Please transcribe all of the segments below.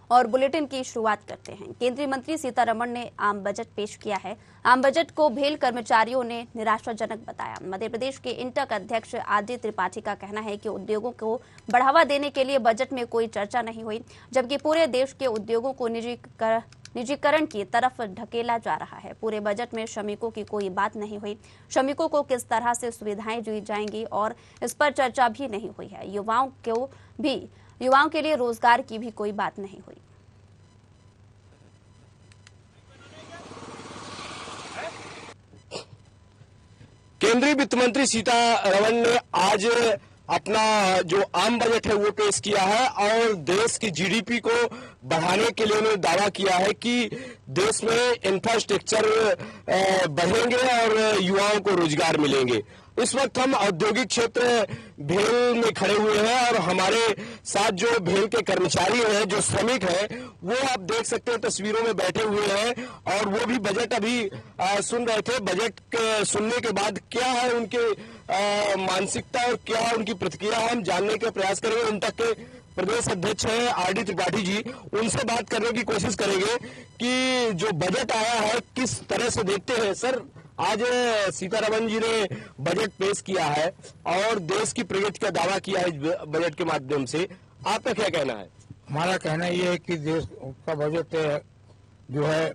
और बुलेटिन की शुरुआत करते हैं। केंद्रीय मंत्री सीतारमण ने आम बजट पेश किया है। आम बजट को भेल कर्मचारियों ने निराशाजनक बताया। मध्य प्रदेश के इंटक अध्यक्ष आदित्य त्रिपाठी का कहना है कि उद्योगों को बढ़ावा देने के लिए बजट में कोई चर्चा नहीं हुई, जबकि पूरे देश के उद्योगों को निजीकरण की तरफ ढकेला जा रहा है। पूरे बजट में श्रमिकों की कोई बात नहीं हुई। श्रमिकों को किस तरह से सुविधाएं दी जाएंगी और इस पर चर्चा भी नहीं हुई है। युवाओं के लिए रोजगार की भी कोई बात नहीं हुई। केंद्रीय वित्त मंत्री सीतारमण ने आज अपना जो आम बजट है वो पेश किया है और देश की जीडीपी को बढ़ाने के लिए उन्होंने दावा किया है कि देश में इंफ्रास्ट्रक्चर बढ़ेंगे और युवाओं को रोजगार मिलेंगे। इस वक्त हम औद्योगिक क्षेत्र भेल में खड़े हुए हैं और हमारे साथ जो भेल के कर्मचारी हैं, जो श्रमिक हैं, वो आप देख सकते हैं तस्वीरों में बैठे हुए हैं और वो भी बजट अभी सुन रहे थे। बजट सुनने के बाद क्या है उनके मानसिकता और क्या उनकी प्रतिक्रिया है, हम जानने का प्रयास करेंगे। इंटक के प्रदेश अध्यक्ष हैं आदित्य त्रिपाठी जी, उनसे बात करने की कोशिश करेंगे कि जो बजट आया है किस तरह से देखते हैं। सर, आज सीतारमण जी ने बजट पेश किया है और देश की प्रगति का दावा किया है बजट के माध्यम से, आपका क्या कहना है? हमारा कहना ये है कि देश का बजट जो है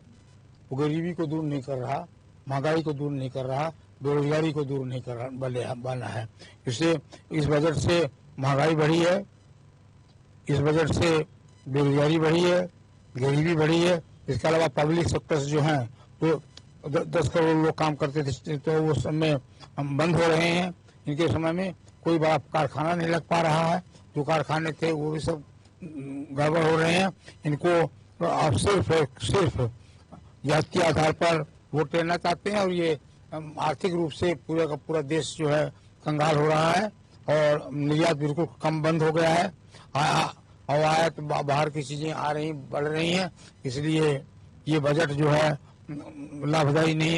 वो गरीबी को दूर नहीं कर रहा, महंगाई को दूर नहीं कर रहा, बेरोजगारी को दूर नहीं कर रहा बना है। इससे इस बजट से महंगाई बढ़ी है, इस बजट से बेरोजगारी बढ़ी है, गरीबी बढ़ी है। इसके अलावा पब्लिक सेक्टर जो है तो 10 करोड़ लोग काम करते थे तो वो समय बंद हो रहे हैं। इनके समय में कोई बड़ा कारखाना नहीं लग पा रहा है, जो कारखाने थे वो भी सब गड़बड़ हो रहे हैं। इनको आप सिर्फ जातीय आधार पर वोट देना चाहते हैं और ये आर्थिक रूप से पूरा का पूरा देश जो है कंगाल हो रहा है और निर्यात बिल्कुल कम बंद हो गया है और आयात बाहर की चीजें आ रही बढ़ रही हैं। इसलिए ये बजट जो है लाभदायी नहीं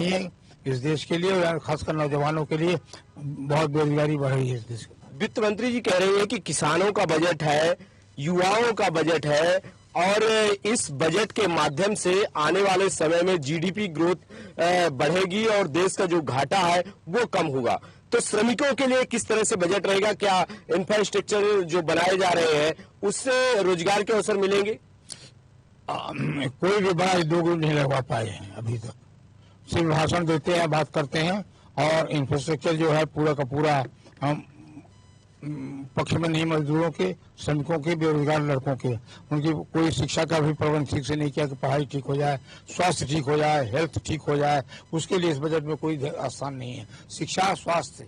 है इस देश के लिए, खासकर नौजवानों के लिए बहुत बेरोजगारी बढ़ रही है इस देश में। वित्त मंत्री जी कह रहे हैं कि किसानों का बजट है, युवाओं का बजट है और इस बजट के माध्यम से आने वाले समय में जीडीपी ग्रोथ बढ़ेगी और देश का जो घाटा है वो कम होगा। तो श्रमिकों के लिए किस तरह से बजट रहेगा? क्या इंफ्रास्ट्रक्चर जो बनाए जा रहे हैं उससे रोजगार के अवसर मिलेंगे? कोई भी बड़ा उद्योग नहीं लगवा पाए हैं अभी तक। सिर्फ भाषण देते हैं, बात करते हैं और इंफ्रास्ट्रक्चर जो है पूरा का पूरा हम पक्ष में नहीं। मजदूरों के, श्रमिकों के, बेरोजगार लड़कों के, उनकी कोई शिक्षा का भी प्रबंध ठीक से नहीं किया कि पढ़ाई ठीक हो जाए, स्वास्थ्य ठीक हो जाए, हेल्थ ठीक हो जाए। उसके लिए इस बजट में कोई आसान नहीं है। शिक्षा, स्वास्थ्य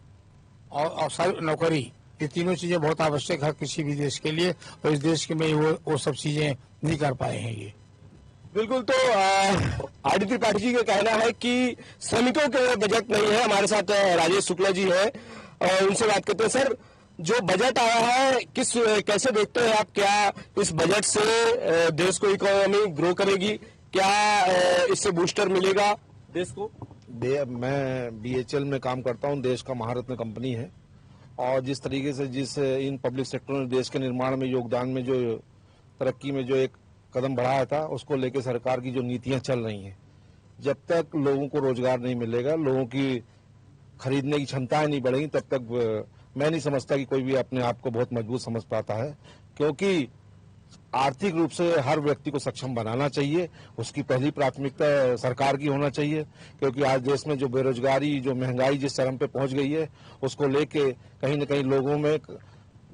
और नौकरी, ये तीनों चीजें बहुत आवश्यक है किसी भी देश के लिए और इस देश के में वो सब चीजें नहीं कर पाए हैं ये। बिल्कुल। तो आदित्य त्रिपाठी जी का कहना है कि श्रमिकों के लिए बजट नहीं है। हमारे साथ राजेश शुक्ला जी है और उनसे बात करते हैं। सर, जो बजट आया है कैसे देखते हैं आप? क्या इस बजट से देश को इकोनॉमी ग्रो करेगी? क्या इससे बूस्टर मिलेगा देश को? मैं बीएचएल में काम करता हूं, देश का महारत्न कंपनी है और जिस तरीके से इन पब्लिक सेक्टरों ने देश के निर्माण में, योगदान में, जो तरक्की में जो एक कदम बढ़ाया था, उसको लेकर सरकार की जो नीतियां चल रही हैं, जब तक लोगों को रोजगार नहीं मिलेगा, लोगों की खरीदने की क्षमताएं नहीं बढ़ेंगी, तब तक मैं नहीं समझता कि कोई भी अपने आप को बहुत मजबूत समझ पाता है। क्योंकि आर्थिक रूप से हर व्यक्ति को सक्षम बनाना चाहिए, उसकी पहली प्राथमिकता सरकार की होना चाहिए। क्योंकि आज देश में जो बेरोजगारी, जो महंगाई जिस चरम पे पहुंच गई है, उसको लेके कहीं न कहीं लोगों में,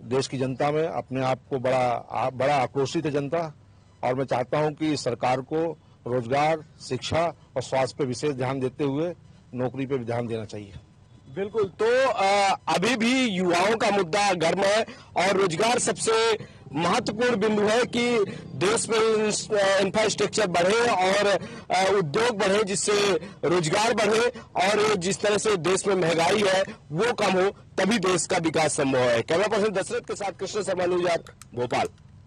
देश की जनता में अपने आप को बड़ा आक्रोशित है जनता। और मैं चाहता हूं कि सरकार को रोजगार, शिक्षा और स्वास्थ्य पे विशेष ध्यान देते हुए नौकरी पे भी ध्यान देना चाहिए। बिल्कुल। तो अभी भी युवाओं का मुद्दा गर्म है और रोजगार सबसे महत्वपूर्ण बिंदु है कि देश में इंफ्रास्ट्रक्चर बढ़े और उद्योग बढ़े, जिससे रोजगार बढ़े और जिस तरह से देश में महंगाई है वो कम हो, तभी देश का विकास संभव है। कैमरा पर्सन दशरथ के साथ कृष्ण शर्मा, न्यूज़ 8 भोपाल।